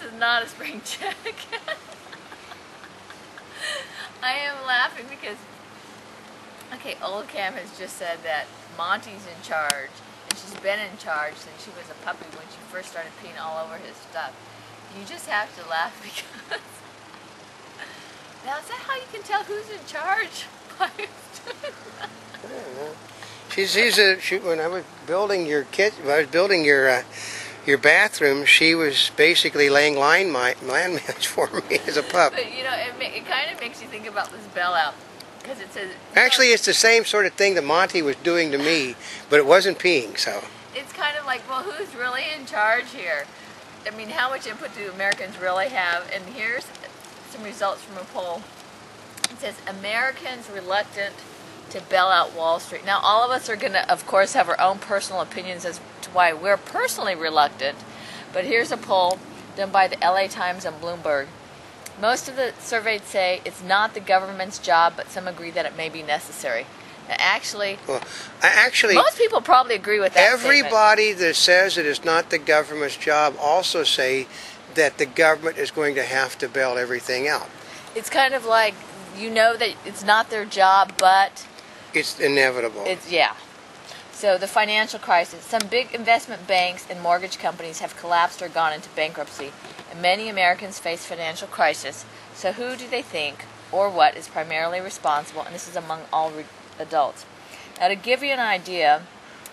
is not a spring check. I am laughing because, okay, old Cam has just said that Monty's in charge, and she's been in charge since she was a puppy when she first started peeing all over his stuff. You just have to laugh because, now is that how you can tell who's in charge? I don't know. When I was building your kitchen, when I was building your bathroom, she was basically laying landmines for me as a pup. But you know, it kind of makes you think about this bailout because it says. Actually, it's the same sort of thing that Monty was doing to me, but it wasn't peeing. So it's kind of like, well, who's really in charge here? I mean, how much input do Americans really have? And here's some results from a poll. It says Americans reluctant to bail out Wall Street. Now, all of us are going to, of course, have our own personal opinions as to why we're personally reluctant. But here's a poll done by the LA Times and Bloomberg. Most of the surveyed say it's not the government's job, but some agree that it may be necessary. Now, actually, most people probably agree with that everybody statement. That says it is not the government's job also say that the government is going to have to bail everything out. It's kind of like, you know that it's not their job, but it's inevitable. Yeah. So the financial crisis. Some big investment banks and mortgage companies have collapsed or gone into bankruptcy, and many Americans face financial crisis. So who do they think or what is primarily responsible? And this is among all adults. Now, to give you an idea,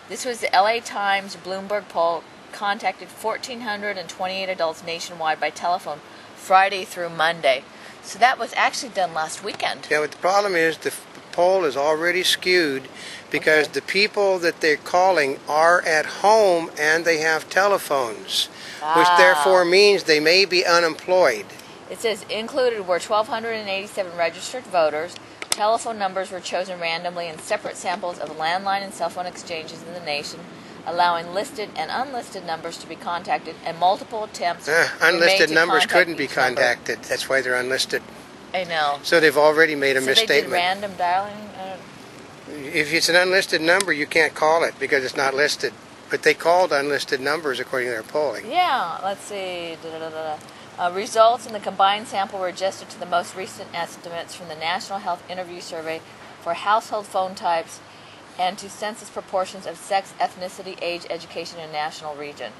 this was the LA Times Bloomberg poll contacted 1,428 adults nationwide by telephone Friday through Monday. So that was actually done last weekend. Yeah, but the problem is the poll is already skewed because the people that they're calling are at home and they have telephones, which therefore means they may be unemployed. It says included were 1,287 registered voters. Telephone numbers were chosen randomly in separate samples of landline and cell phone exchanges in the nation, allowing listed and unlisted numbers to be contacted, and multiple attempts unlisted were made numbers to couldn't be contact contacted. That's why they're unlisted. I know. So they've already made a misstatement. They did random dialing? If it's an unlisted number, you can't call it because it's not listed. But they called unlisted numbers according to their polling. Yeah, let's see. Results in the combined sample were adjusted to the most recent estimates from the National Health Interview Survey for household phone types and to census proportions of sex, ethnicity, age, education, and national region.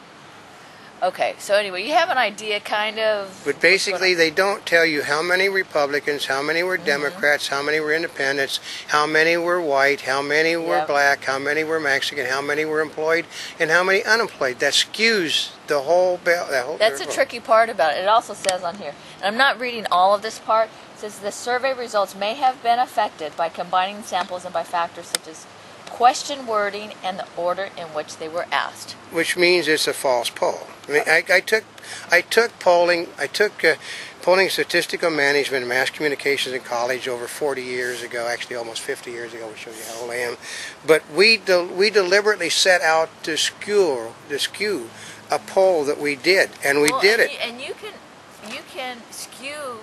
Okay, so anyway, you have an idea, kind of. But basically, they don't tell you how many Republicans, how many were Democrats, how many were independents, how many were white, how many were black, how many were Mexican, how many were employed, and how many unemployed. That skews the whole That's the tricky part about it. It also says on here, and I'm not reading all of this part, it says the survey results may have been affected by combining samples and by factors such as question wording and the order in which they were asked. Which means it's a false poll. I mean, I took polling statistical management and mass communications in college over 40 years ago, actually almost 50 years ago, which shows you how old I am. But we deliberately set out to skew a poll that we did, and we did it. And you can skew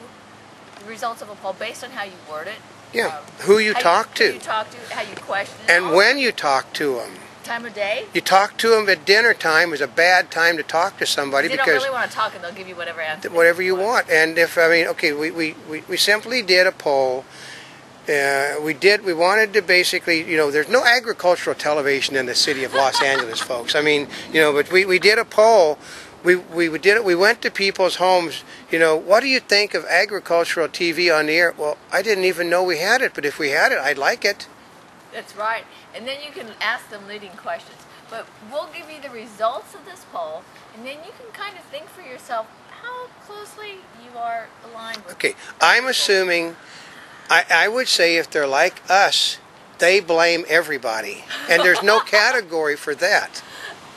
the results of a poll based on how you word it. Yeah, who you talk to. Who you talk to, how you question. And when you talk to them. Time of day? You talk to them at dinner time is a bad time to talk to somebody because they don't really want to talk, and they'll give you whatever answer. Whatever you want. And if, I mean, okay, we simply did a poll. We wanted to basically, you know, there's no agricultural television in the city of Los Angeles, folks. I mean, you know, but we did a poll. We went to people's homes, you know, what do you think of agricultural TV on the air? Well, I didn't even know we had it, but if we had it, I'd like it. That's right. And then you can ask them leading questions. But we'll give you the results of this poll, and then you can kind of think for yourself how closely you are aligned with. Okay, I'm assuming, I would say if they're like us, they blame everybody. And there's no category for that.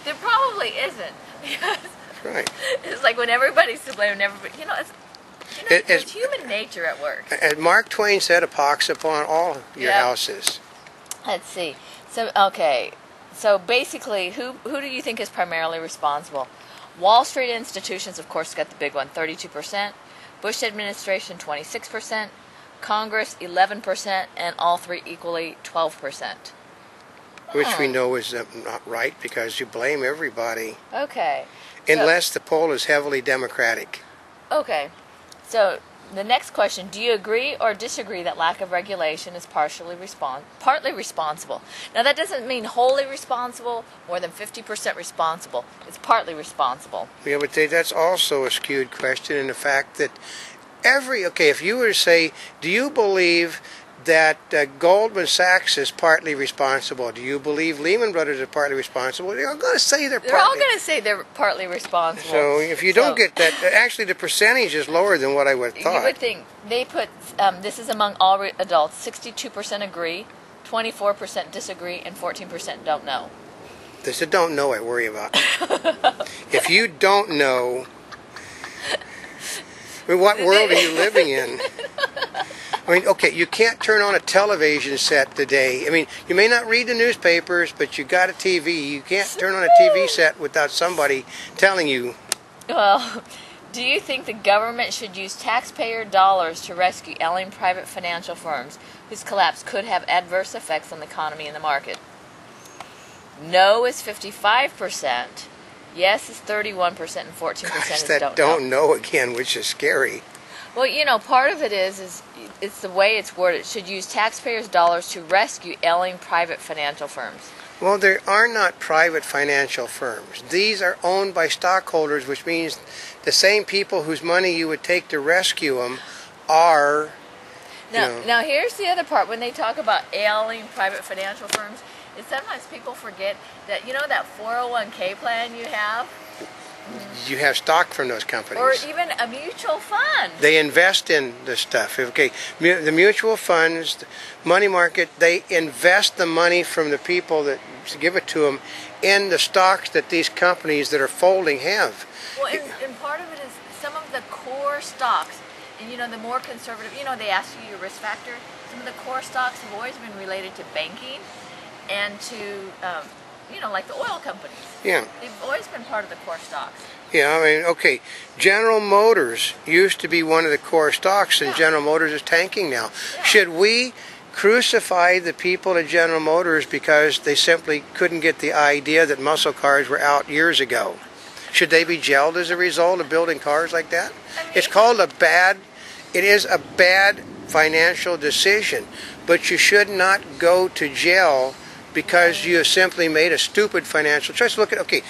There probably isn't. Because right. It's like when everybody's to blame, everybody, you know, it's human nature at work. As Mark Twain said, a pox upon all your houses. Let's see. So, okay. So basically, who do you think is primarily responsible? Wall Street institutions, of course, got the big one, 32%. Bush administration, 26%. Congress, 11%. And all three equally, 12%. which we know is not right because you blame everybody. Okay. Unless the poll is heavily Democratic. Okay. So the next question, do you agree or disagree that lack of regulation is partly responsible? Now that doesn't mean wholly responsible, more than 50% responsible. It's partly responsible. Yeah, but that's also a skewed question in the fact that if you were to say, do you believe that Goldman Sachs is partly responsible? Do you believe Lehman Brothers are partly responsible? They're all going to say they're partly responsible. So if you don't get that, actually the percentage is lower than what I would have thought. You would think they put, this is among all adults, 62% agree, 24% disagree, and 14% don't know. This don't know I worry about. If you don't know, I mean, what world are you living in? I mean, okay, you can't turn on a television set today. I mean, you may not read the newspapers, but you got a TV. You can't turn on a TV set without somebody telling you. Well, do you think the government should use taxpayer dollars to rescue ailing private financial firms whose collapse could have adverse effects on the economy and the market? No is 55%. Yes is 31%, and 14% is don't know again, which is scary. Well, you know, part of it is it's the way it's worded. It should use taxpayers' dollars to rescue ailing private financial firms. Well, there are not private financial firms. These are owned by stockholders, which means the same people whose money you would take to rescue them are... Now here's the other part. When they talk about ailing private financial firms, is sometimes people forget that, you know, that 401k plan you have? You have stock from those companies. Or even a mutual fund. They invest in the stuff. Okay, the mutual funds, the money market, they invest the money from the people that give it to them in the stocks that these companies that are folding have. Well, and part of it is some of the core stocks, and you know, the more conservative, you know, they ask you your risk factor. Some of the core stocks have always been related to banking and to, you know, like the oil companies. Yeah. They've always been part of the core stocks. Yeah, I mean, okay, General Motors used to be one of the core stocks, and General Motors is tanking now. Yeah. Should we crucify the people at General Motors because they simply couldn't get the idea that muscle cars were out years ago? Should they be jailed as a result of building cars like that? I mean, it is a bad financial decision, but you should not go to jail because you have simply made a stupid financial choice. Look at, okay,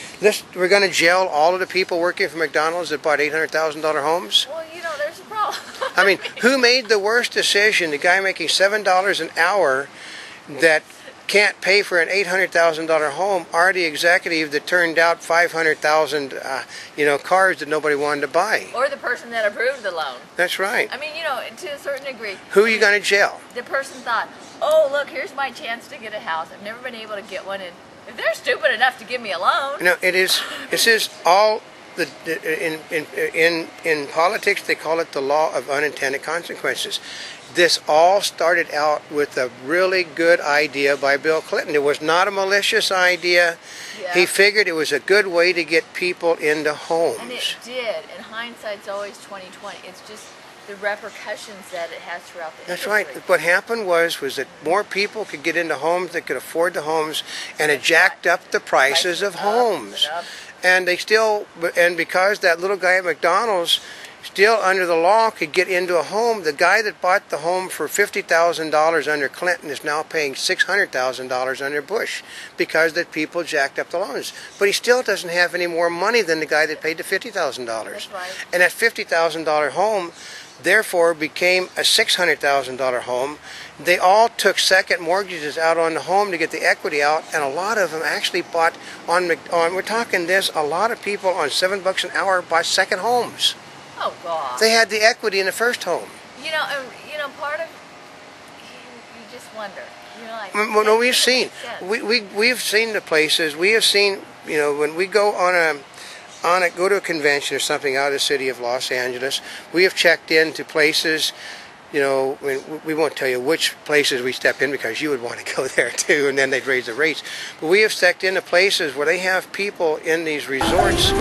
we're going to jail all of the people working for McDonald's that bought $800,000 homes? Well, you know, there's a problem. I mean, who made the worst decision? The guy making $7 an hour that can't pay for an $800,000 home, or the executive that turned out 500,000 cars that nobody wanted to buy? Or the person that approved the loan. That's right. I mean, you know, to a certain degree. Who are you going to jail? The person thought, oh, look, here's my chance to get a house. I've never been able to get one, and if they're stupid enough to give me a loan. No, this is all in politics they call it the law of unintended consequences. This all started out with a really good idea by Bill Clinton. It was not a malicious idea. Yeah. He figured it was a good way to get people into homes. And it did. And hindsight's always 20/20. It's just the repercussions that it has throughout the That's history. right. What happened was that more people could get into homes that could afford the homes, and it jacked up the prices of homes. And because that little guy at McDonald's still under the law could get into a home, the guy that bought the home for $50,000 under Clinton is now paying $600,000 under Bush because the people jacked up the loans. But he still doesn't have any more money than the guy that paid the $50,000. That's right. And that $50,000 home therefore became a $600,000 home. They all took second mortgages out on the home to get the equity out, and a lot of them actually bought we're talking this, a lot of people on $7 an hour bought second homes. Oh God! They had the equity in the first home. You know, part of you just wonder. You know, like. Well, no, we've seen the places. We have seen, you know, when we go go to a convention or something out of the city of Los Angeles, we have checked into places. You know, we won't tell you which places we step in because you would want to go there too, and then they'd raise the rates. But we have stepped into places where they have people in these resorts.